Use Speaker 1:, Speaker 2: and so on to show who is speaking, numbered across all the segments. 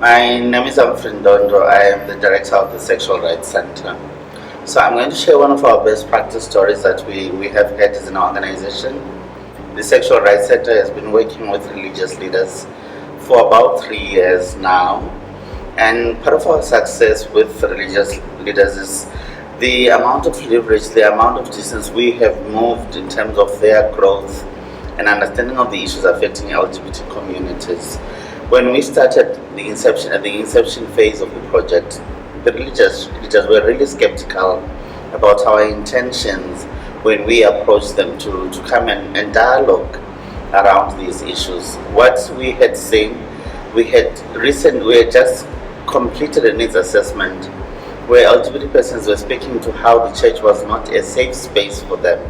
Speaker 1: My name is Dondo. I am the director of the Sexual Rights Center. So I'm going to share one of our best practice stories that we have had as an organization. The Sexual Rights Center has been working with religious leaders for about 3 years now. And part of our success with religious leaders is the amount of leverage, the amount of distance we have moved in terms of their growth and understanding of the issues affecting LGBT communities. When we started at the inception phase of the project, the religious leaders were really skeptical about our intentions when we approached them to come and dialogue around these issues. What we had seen, we had just completed a needs assessment where LGBT persons were speaking to how the church was not a safe space for them.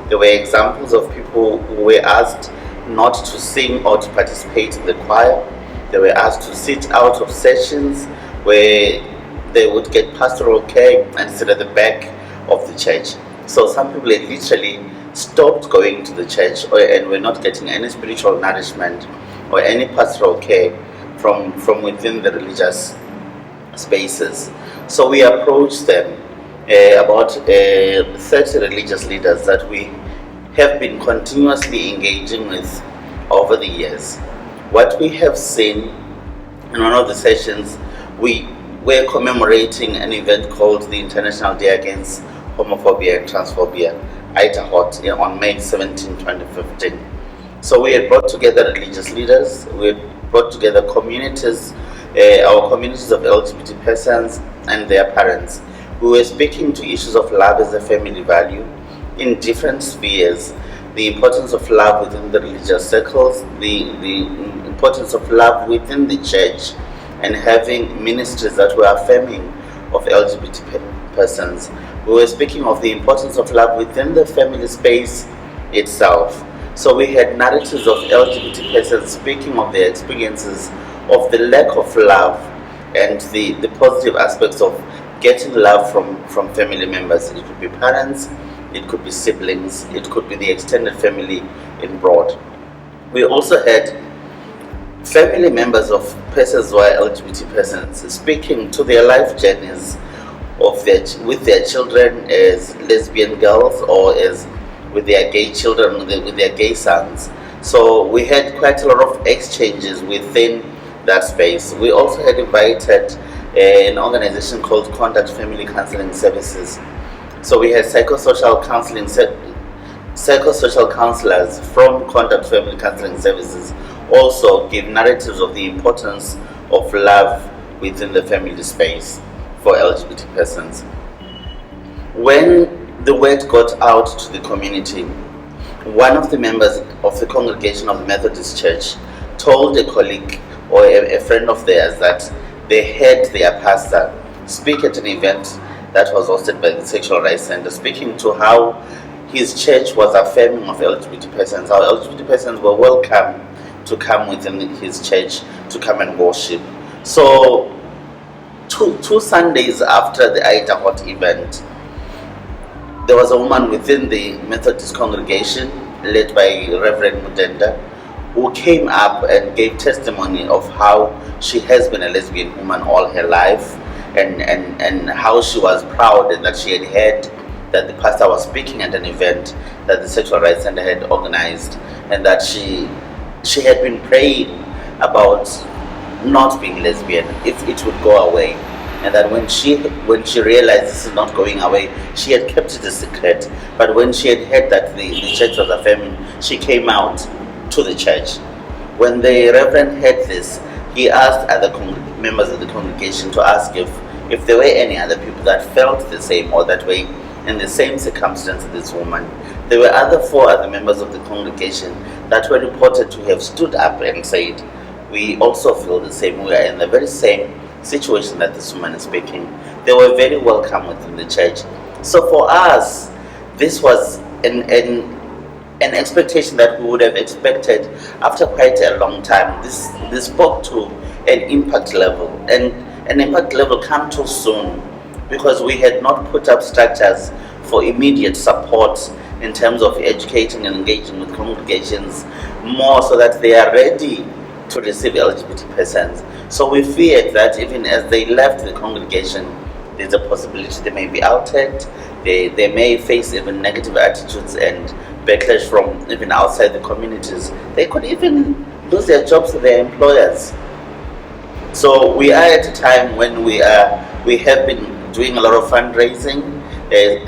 Speaker 1: There were examples of people who were asked not to sing or to participate in the choir. They were asked to sit out of sessions where they would get pastoral care and sit at the back of the church. So some people had literally stopped going to the church and were not getting any spiritual nourishment or any pastoral care from within the religious spaces. So we approached them, about 30 religious leaders that we have been continuously engaging with over the years. What we have seen in one of the sessions, we were commemorating an event called the International Day Against Homophobia and Transphobia, ITAHOT, on May 17, 2015. So we had brought together religious leaders, we had brought together communities, our communities of LGBT persons and their parents. We were speaking to issues of love as a family value in different spheres, the importance of love within the religious circles, the importance of love within the church, and having ministries that were affirming of LGBT persons. We were speaking of the importance of love within the family space itself. So we had narratives of LGBT persons speaking of their experiences of the lack of love and the positive aspects of getting love from family members. It could be parents, it could be siblings, it could be the extended family in broad. We also had family members of persons who are LGBT persons speaking to their life journeys with their children as lesbian girls or as with their gay children, with their gay sons. So we had quite a lot of exchanges within that space. We also had invited an organization called Contact Family Counseling Services. So we had psychosocial counselors from Contact Family Counseling Services also give narratives of the importance of love within the family space for LGBT persons. When the word got out to the community, one of the members of the congregation of the Methodist Church told a colleague or a friend of theirs that they had their pastor speak at an event that was hosted by the Sexual Rights Center, speaking to how his church was affirming of LGBT persons, how LGBT persons were welcome to come within his church to come and worship. So two Sundays after the ITAHOT event, there was a woman within the Methodist congregation led by Reverend Mudenda who came up and gave testimony of how she has been a lesbian woman all her life, and how she was proud and that she had heard that the pastor was speaking at an event that the Sexual Rights Center had organized, and that she had been praying about not being lesbian, if it would go away, and that when she realized this is not going away, she had kept it a secret. But when she had heard that the church was affirming, she came out to the church. When the reverend heard this, he asked other members of the congregation to ask if there were any other people that felt the same or that way in the same circumstance as this woman. There were 4 other members of the congregation that were reported to have stood up and said, we also feel the same, we are in the very same situation that this woman is speaking. They were very welcome within the church. So for us, this was an expectation that we would have expected after quite a long time. This spoke to an impact level, and an impact level come too soon because we had not put up structures for immediate support in terms of educating and engaging with congregations more so that they are ready to receive LGBT persons. So we feared that even as they left the congregation, there's a possibility they may be outed, they may face even negative attitudes and backlash from even outside the communities. They could even lose their jobs to their employers. So we are at a time when we have been doing a lot of fundraising,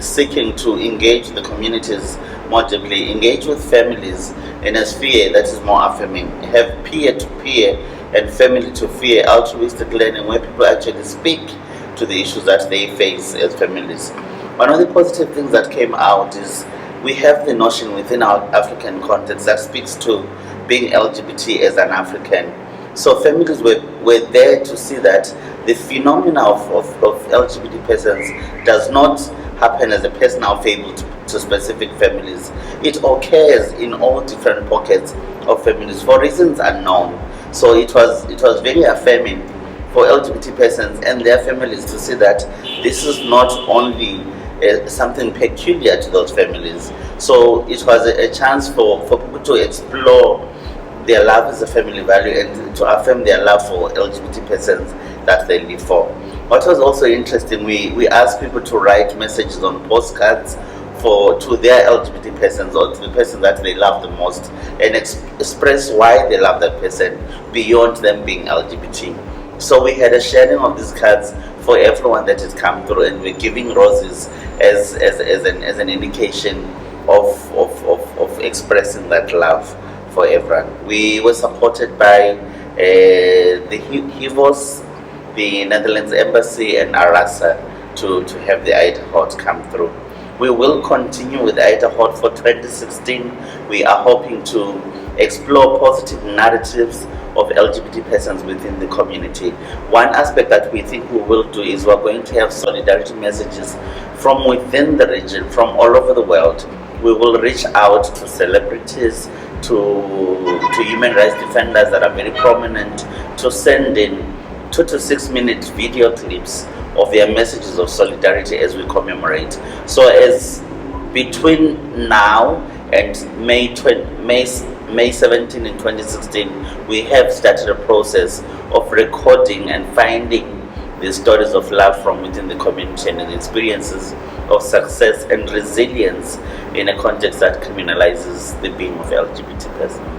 Speaker 1: seeking to engage the communities more deeply, engage with families in a sphere that is more affirming, have peer-to-peer and family-to-peer altruistic learning where people actually speak to the issues that they face as families. One of the positive things that came out is we have the notion within our African context that speaks to being LGBT as an African. So families were there to see that the phenomena of LGBT persons does not happen as a personal fable to specific families. It occurs in all different pockets of families for reasons unknown. So it was very affirming for LGBT persons and their families to see that this is not only something peculiar to those families. So it was a chance for people to explore their love as a family value and to affirm their love for LGBT persons that they live for. What was also interesting, we asked people to write messages on postcards to their LGBT persons or to the person that they love the most and express why they love that person beyond them being LGBT. So we had a sharing of these cards for everyone that has come through, and we're giving roses as an indication of expressing that love for everyone. We were supported by the HIVOS, the Netherlands Embassy, and ARASA to have the Aida Hot come through. We will continue with Aida Hot for 2016. We are hoping to explore positive narratives of LGBT persons within the community. One aspect that we think we will do is we're going to have solidarity messages from within the region, from all over the world. We will reach out to celebrities, to human rights defenders that are very prominent, to send in 2 to 6 minute video clips of their messages of solidarity as we commemorate. So as between now and May 17 in 2016, we have started a process of recording and finding the stories of love from within the community and the experiences of success and resilience in a context that criminalizes the being of LGBT persons.